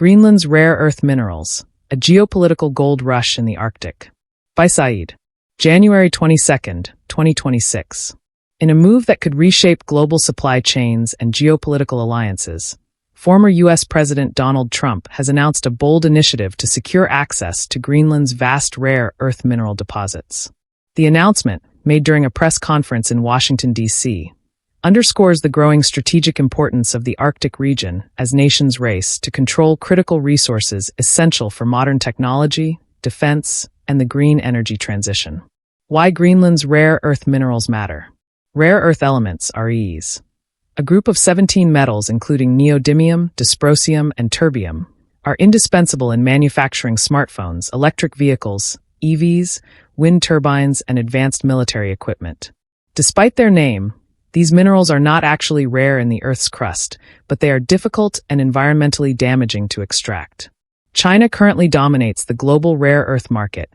Greenland's rare earth minerals, a geopolitical gold rush in the Arctic. By Saeed. January 22, 2026. In a move that could reshape global supply chains and geopolitical alliances, former U.S. President Donald Trump has announced a bold initiative to secure access to Greenland's vast rare earth mineral deposits. The announcement, made during a press conference in Washington, D.C., underscores the growing strategic importance of the Arctic region as nations race to control critical resources essential for modern technology, defense, and the green energy transition. Why Greenland's rare earth minerals matter. Rare earth elements, REs. A group of 17 metals including neodymium, dysprosium, and terbium are indispensable in manufacturing smartphones, electric vehicles, EVs, wind turbines, and advanced military equipment. Despite their name, these minerals are not actually rare in the Earth's crust, but they are difficult and environmentally damaging to extract. China currently dominates the global rare earth market,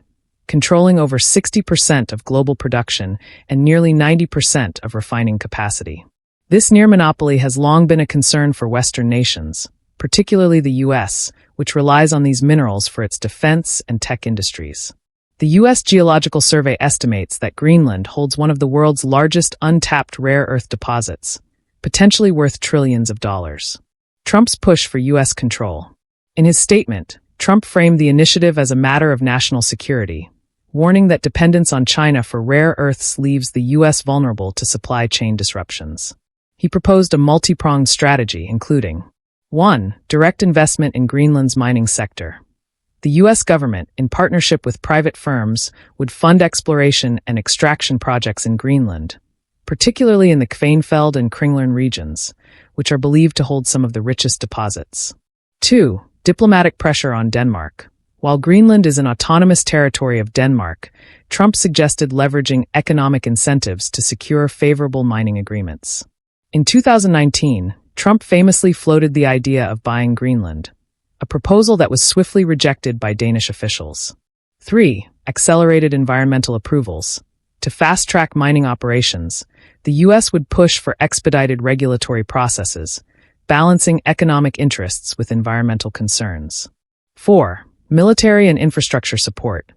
controlling over 60% of global production and nearly 90% of refining capacity. This near monopoly has long been a concern for Western nations, particularly the U.S., which relies on these minerals for its defense and tech industries. The U.S. Geological Survey estimates that Greenland holds one of the world's largest untapped rare earth deposits, potentially worth trillions of dollars. Trump's push for U.S. control. In his statement, Trump framed the initiative as a matter of national security, warning that dependence on China for rare earths leaves the U.S. vulnerable to supply chain disruptions. He proposed a multi-pronged strategy, including 1. Direct investment in Greenland's mining sector. The U.S. government, in partnership with private firms, would fund exploration and extraction projects in Greenland, particularly in the Kvanefjeld and Kringlen regions, which are believed to hold some of the richest deposits. 2. Diplomatic pressure on Denmark. While Greenland is an autonomous territory of Denmark, Trump suggested leveraging economic incentives to secure favorable mining agreements. In 2019, Trump famously floated the idea of buying Greenland, a proposal that was swiftly rejected by Danish officials. 3. Accelerated environmental approvals. To fast-track mining operations, the U.S. would push for expedited regulatory processes, balancing economic interests with environmental concerns. 4. Military and infrastructure support.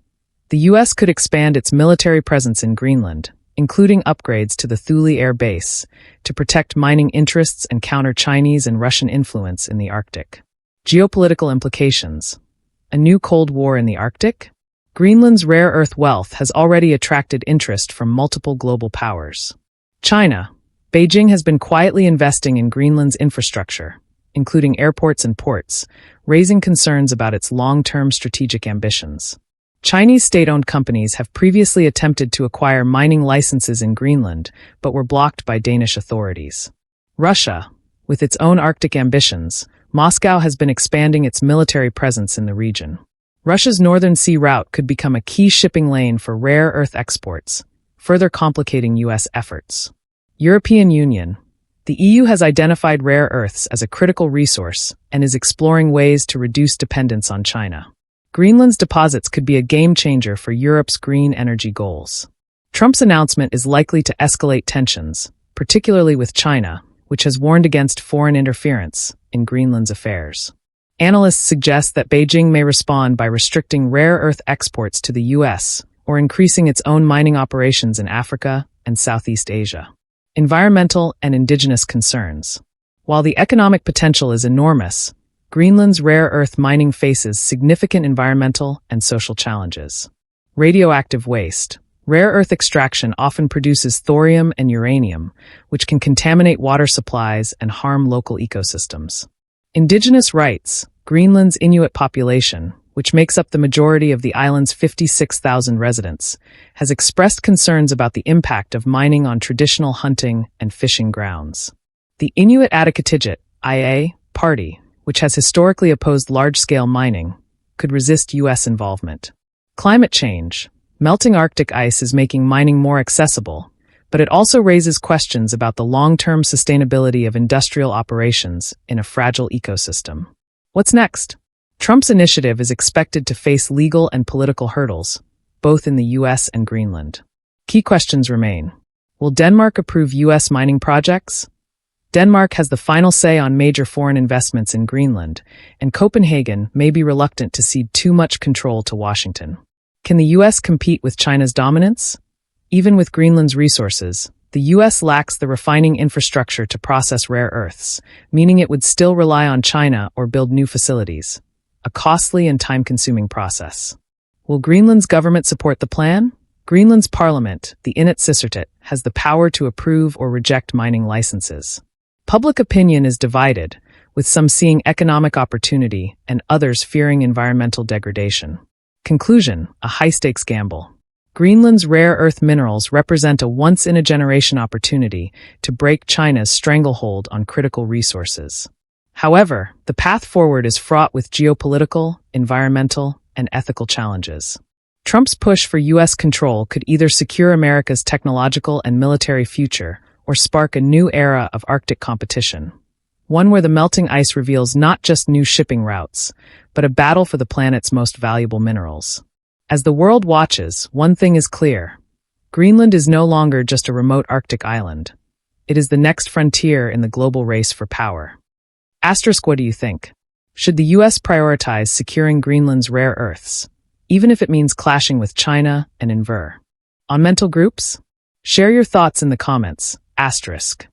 The U.S. could expand its military presence in Greenland, including upgrades to the Thule Air Base, to protect mining interests and counter Chinese and Russian influence in the Arctic. Geopolitical implications. A new Cold War in the Arctic? Greenland's rare earth wealth has already attracted interest from multiple global powers. China. Beijing has been quietly investing in Greenland's infrastructure, including airports and ports, raising concerns about its long-term strategic ambitions. Chinese state-owned companies have previously attempted to acquire mining licenses in Greenland, but were blocked by Danish authorities. Russia. With its own Arctic ambitions, Moscow has been expanding its military presence in the region. Russia's Northern Sea route could become a key shipping lane for rare earth exports, further complicating U.S. efforts. European Union. The EU has identified rare earths as a critical resource and is exploring ways to reduce dependence on China. Greenland's deposits could be a game-changer for Europe's green energy goals. Trump's announcement is likely to escalate tensions, particularly with China, which has warned against foreign interference in Greenland's affairs. Analysts suggest that Beijing may respond by restricting rare earth exports to the U.S. or increasing its own mining operations in Africa and Southeast Asia. Environmental and indigenous concerns. While the economic potential is enormous, Greenland's rare earth mining faces significant environmental and social challenges. Radioactive waste. Rare earth extraction often produces thorium and uranium, which can contaminate water supplies and harm local ecosystems. Indigenous rights. Greenland's Inuit population, which makes up the majority of the island's 56,000 residents, has expressed concerns about the impact of mining on traditional hunting and fishing grounds. The Inuit Ataqatigiit IA Party, which has historically opposed large-scale mining, could resist U.S. involvement. Climate change. Melting Arctic ice is making mining more accessible, but it also raises questions about the long-term sustainability of industrial operations in a fragile ecosystem. What's next? Trump's initiative is expected to face legal and political hurdles, both in the U.S. and Greenland. Key questions remain. Will Denmark approve U.S. mining projects? Denmark has the final say on major foreign investments in Greenland, and Copenhagen may be reluctant to cede too much control to Washington. Can the U.S. compete with China's dominance? Even with Greenland's resources, the U.S. lacks the refining infrastructure to process rare earths, meaning it would still rely on China or build new facilities. A costly and time-consuming process. Will Greenland's government support the plan? Greenland's parliament, the Inatsisartut, has the power to approve or reject mining licenses. Public opinion is divided, with some seeing economic opportunity and others fearing environmental degradation. Conclusion: a high-stakes gamble. Greenland's rare earth minerals represent a once-in-a-generation opportunity to break China's stranglehold on critical resources. However, the path forward is fraught with geopolitical, environmental, and ethical challenges. Trump's push for U.S. control could either secure America's technological and military future or spark a new era of Arctic competition. One where the melting ice reveals not just new shipping routes, but a battle for the planet's most valuable minerals. As the world watches, one thing is clear. Greenland is no longer just a remote Arctic island. It is the next frontier in the global race for power. Asterisk, what do you think? Should the U.S. prioritize securing Greenland's rare earths, even if it means clashing with China and Inver? On mental groups? Share your thoughts in the comments. Asterisk.